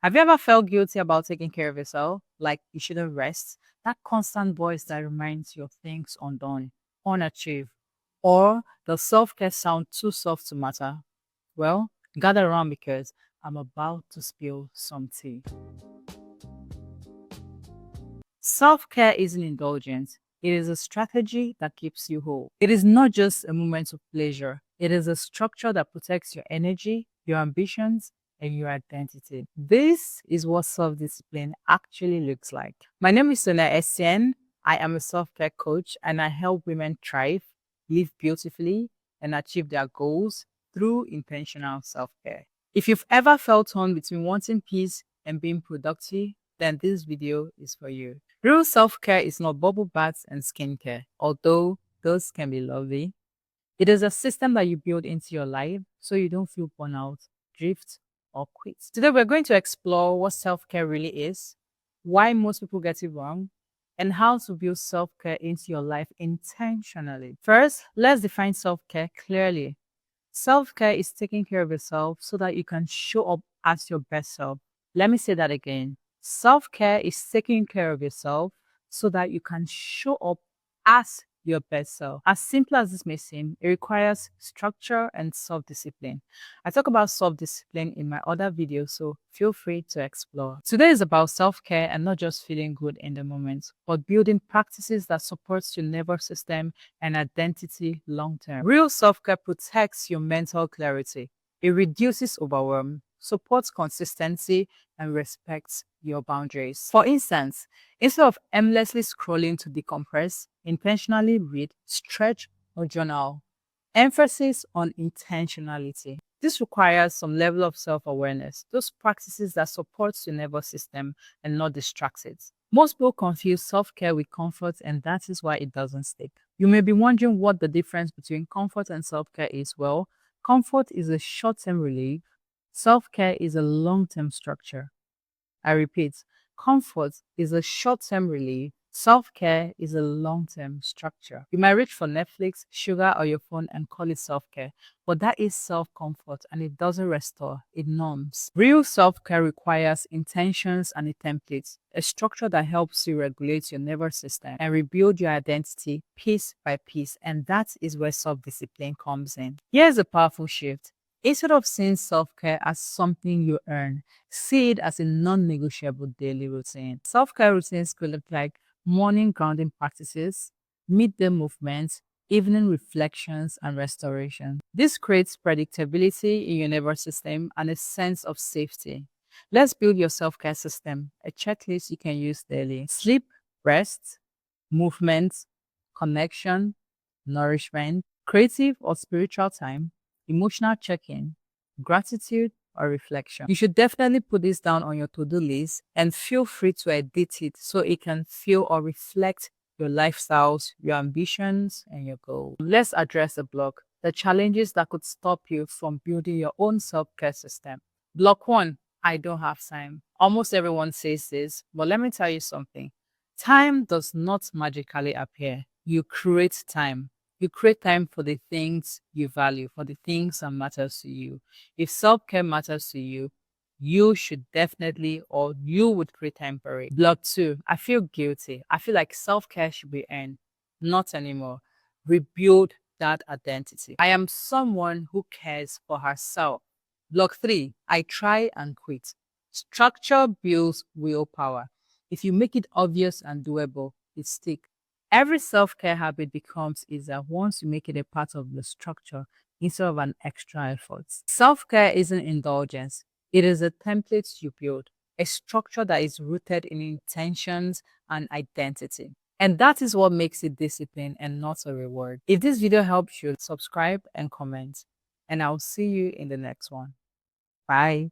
Have you ever felt guilty about taking care of yourself? Like you shouldn't rest? That constant voice that reminds you of things undone, unachieved, or the self care sound too soft to matter? Well, gather around because I'm about to spill some tea. Self care isn't indulgence, it is a strategy that keeps you whole. It is not just a moment of pleasure, it is a structure that protects your energy, your ambitions, and your identity. This is what self discipline actually looks like. My name is Sonia Essien. I am a self care coach and I help women thrive, live beautifully, and achieve their goals through intentional self care. If you've ever felt torn between wanting peace and being productive, then this video is for you. Real self care is not bubble baths and skincare, although those can be lovely. It is a system that you build into your life so you don't feel burnout, drift, or quit. Today, we're going to explore what self care really is, why most people get it wrong, and how to build self care into your life intentionally. First, let's define self care clearly. Self care is taking care of yourself so that you can show up as your best self. Let me say that again. Self care is taking care of yourself so that you can show up as your best self. As simple as this may seem, it requires structure and self discipline. I talk about self discipline in my other videos, so feel free to explore. Today is about self care and not just feeling good in the moment, but building practices that supports your nervous system and identity long term. Real self care protects your mental clarity, it reduces overwhelm, supports consistency, and respects your boundaries. For instance, instead of aimlessly scrolling to decompress, intentionally read, stretch, or journal. Emphasis on intentionality. This requires some level of self-awareness, those practices that supports your nervous system and not distracts it. Most people confuse self-care with comfort, and that is why it doesn't stick. You may be wondering what the difference between comfort and self-care is. Well, comfort is a short-term relief. Self-care is a long-term structure. I repeat, comfort is a short-term relief. Self-care is a long-term structure. You might reach for Netflix, sugar, or your phone and call it self-care, but that is self-comfort and it doesn't restore, it numbs. Real self-care requires intentions and a template, a structure that helps you regulate your nervous system and rebuild your identity piece by piece, and that is where self-discipline comes in. Here's a powerful shift. Instead of seeing self-care as something you earn, see it as a non-negotiable daily routine. Self-care routines could look like morning grounding practices, midday movements, evening reflections, and restoration. This creates predictability in your nervous system and a sense of safety. Let's build your self-care system, a checklist you can use daily. Sleep, rest, movement, connection, nourishment, creative or spiritual time, emotional check-in, gratitude, or reflection. You should definitely put this down on your to-do list and feel free to edit it so it can feel or reflect your lifestyles, your ambitions, and your goals. Let's address the block, the challenges that could stop you from building your own self-care system. Block one, I don't have time. Almost everyone says this, but let me tell you something. Time does not magically appear. You create time. You create time for the things you value, for the things that matters to you. If self-care matters to you, you should definitely, or you would create time for it. Block two, I feel guilty. I feel like self-care should be earned. Not anymore. Rebuild that identity. I am someone who cares for herself. Block three, I try and quit. Structure builds willpower. If you make it obvious and doable, it sticks. Every self-care habit becomes easier once you make it a part of the structure instead of an extra effort. Self-care isn't indulgence. It is a template you build, a structure that is rooted in intentions and identity. And that is what makes it discipline and not a reward. If this video helps you, subscribe and comment. And I'll see you in the next one. Bye.